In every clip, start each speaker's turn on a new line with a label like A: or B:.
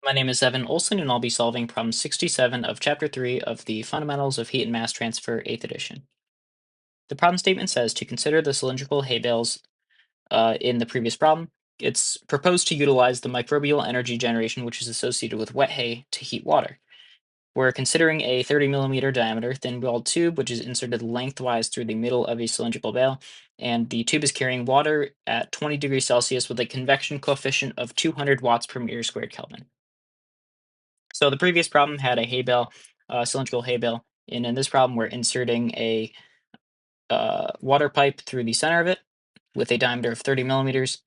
A: My name is Evan Olson, and I'll be solving problem 67 of Chapter 3 of the Fundamentals of Heat and Mass Transfer 8th edition. The problem statement says to consider the cylindrical hay bales in the previous problem. It's proposed to utilize the microbial energy generation which is associated with wet hay to heat water. We're considering a 30 millimeter diameter thin walled tube which is inserted lengthwise through the middle of a cylindrical bale, and the tube is carrying water at 20 degrees Celsius with a convection coefficient of 200 watts per meter squared Kelvin. So the previous problem had a hay bale, cylindrical hay bale, and in this problem we're inserting a water pipe through the center of it with a diameter of 30 millimeters.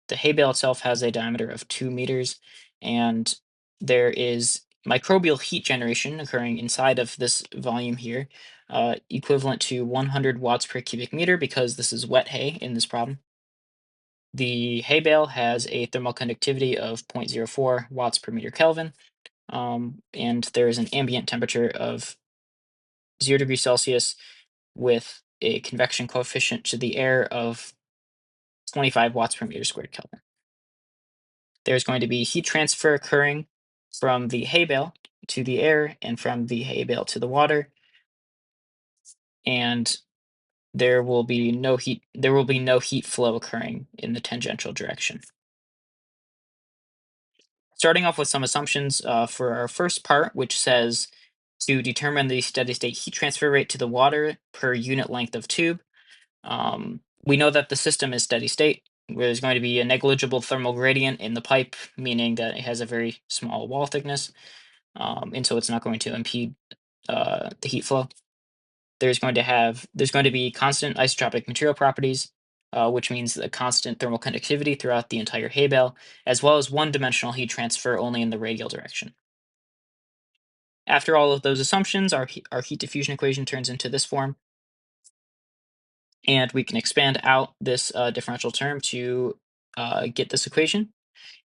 A: The hay bale itself has a diameter of 2 meters, and there is microbial heat generation occurring inside of this volume here, equivalent to 100 watts per cubic meter because this is wet hay in this problem. The hay bale has a thermal conductivity of 0.04 watts per meter Kelvin, and there is an ambient temperature of 0 degrees Celsius with a convection coefficient to the air of 25 watts per meter squared Kelvin. There's going to be heat transfer occurring from the hay bale to the air and from the hay bale to the water, and there will be no heat flow occurring in the tangential direction. Starting off with some assumptions for our first part, which says to determine the steady state heat transfer rate to the water per unit length of tube. We know that the system is steady state, where there's going to be a negligible thermal gradient in the pipe, meaning that it has a very small wall thickness, and so it's not going to impede the heat flow. There's going to be constant isotropic material properties, which means a constant thermal conductivity throughout the entire hay bale, as well as one-dimensional heat transfer only in the radial direction. After all of those assumptions, our heat diffusion equation turns into this form, and we can expand out this differential term to get this equation.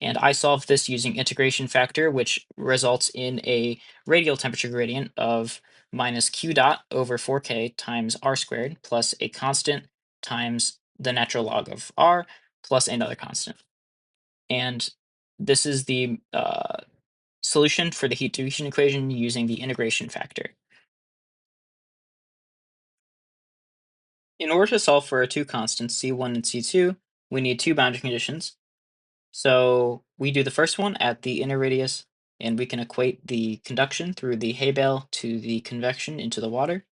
A: And I solved this using integration factor, which results in a radial temperature gradient of minus q dot over 4k times r squared plus a constant times the natural log of r plus another constant. And this is the solution for the heat diffusion equation using the integration factor. In order to solve for our two constants, C1 and C2, we need two boundary conditions. So we do the first one at the inner radius, and we can equate the conduction through the hay bale to the convection into the water.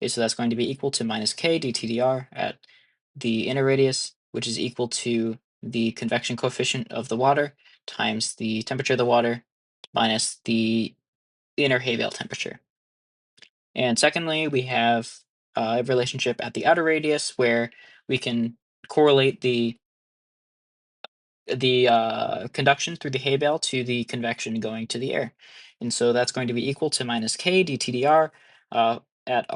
A: Okay, so that's going to be equal to minus k dTdr at the inner radius, which is equal to the convection coefficient of the water times the temperature of the water minus the inner hay bale temperature. And secondly, we have a relationship at the outer radius where we can correlate the conduction through the hay bale to the convection going to the air. And so that's going to be equal to minus k dTdr uh, at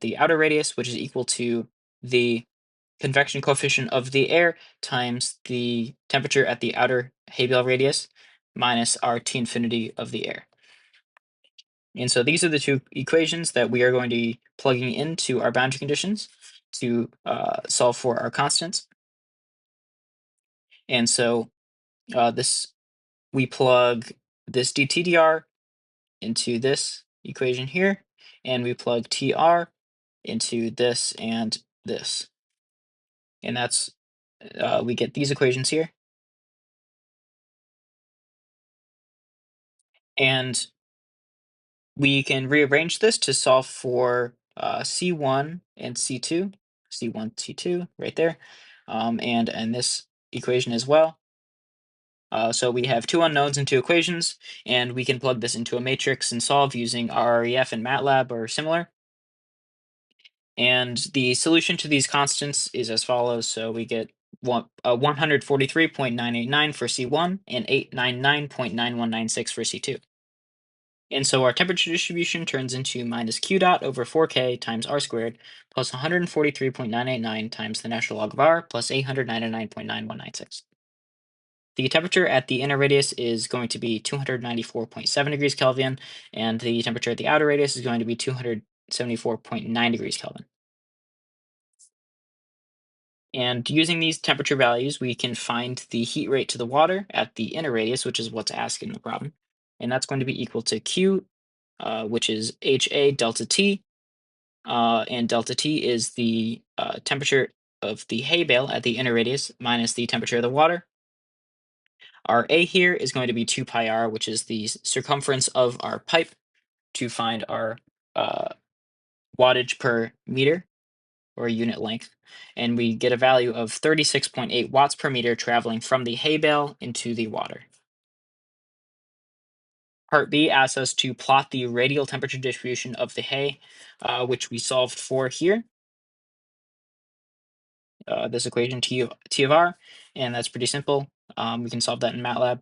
A: the outer radius, which is equal to the convection coefficient of the air times the temperature at the outer hay bale radius minus our T infinity of the air. And so these are the two equations that we are going to be plugging into our boundary conditions to solve for our constants. And so this we plug this dTdr into this equation here, and we plug Tr into this and this. And that's, we get these equations here. And we can rearrange this to solve for C1 and C2, C1, C2 right there, and this equation as well. So we have two unknowns and two equations, and we can plug this into a matrix and solve using RREF and MATLAB or similar. And the solution to these constants is as follows. So we get 143.989 for C1 and 899.9196 for C2. And so our temperature distribution turns into minus q dot over 4k times r squared plus 143.989 times the natural log of r plus 899.9196. The temperature at the inner radius is going to be 294.7 degrees Kelvin, and the temperature at the outer radius is going to be 274.9 degrees Kelvin. And using these temperature values, we can find the heat rate to the water at the inner radius, which is what's asked in the problem. And that's going to be equal to Q, which is HA delta T. And delta T is the temperature of the hay bale at the inner radius minus the temperature of the water. Our A here is going to be 2 pi r, which is the circumference of our pipe, to find our uh, wattage per meter, or unit length. And we get a value of 36.8 watts per meter traveling from the hay bale into the water. Part B asks us to plot the radial temperature distribution of the hay, which we solved for here. This equation T of R, and that's pretty simple. We can solve that in MATLAB.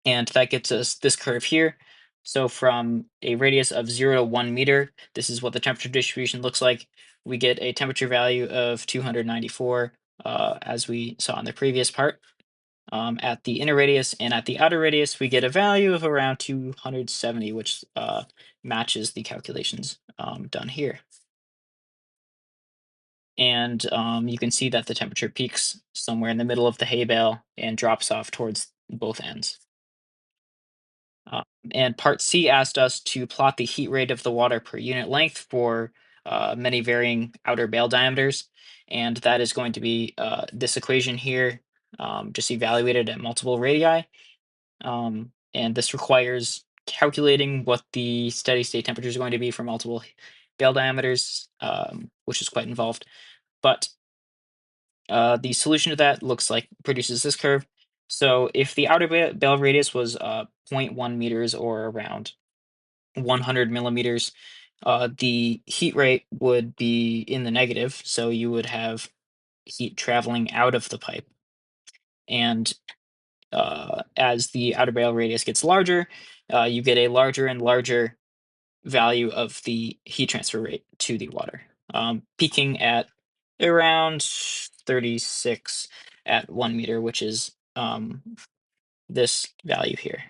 A: And that gets us this curve here. So from a radius of 0 to 1 meter, this is what the temperature distribution looks like. We get a temperature value of 294, as we saw in the previous part. At the inner radius and at the outer radius, we get a value of around 270, which matches the calculations done here. And you can see that the temperature peaks somewhere in the middle of the hay bale and drops off towards both ends. Uh, and part C asked us to plot the heat rate of the water per unit length for many varying outer bale diameters. And that is going to be this equation here, just evaluated at multiple radii. And this requires calculating what the steady state temperature is going to be for multiple bale diameters, which is quite involved. But the solution to that looks like produces this curve. So if the outer bale radius was 0.1 meters, or around 100 millimeters, the heat rate would be in the negative. So you would have heat traveling out of the pipe. And as the outer bale radius gets larger, you get a larger and larger value of the heat transfer rate to the water, peaking at around 36 at 1 meter, which is this value here.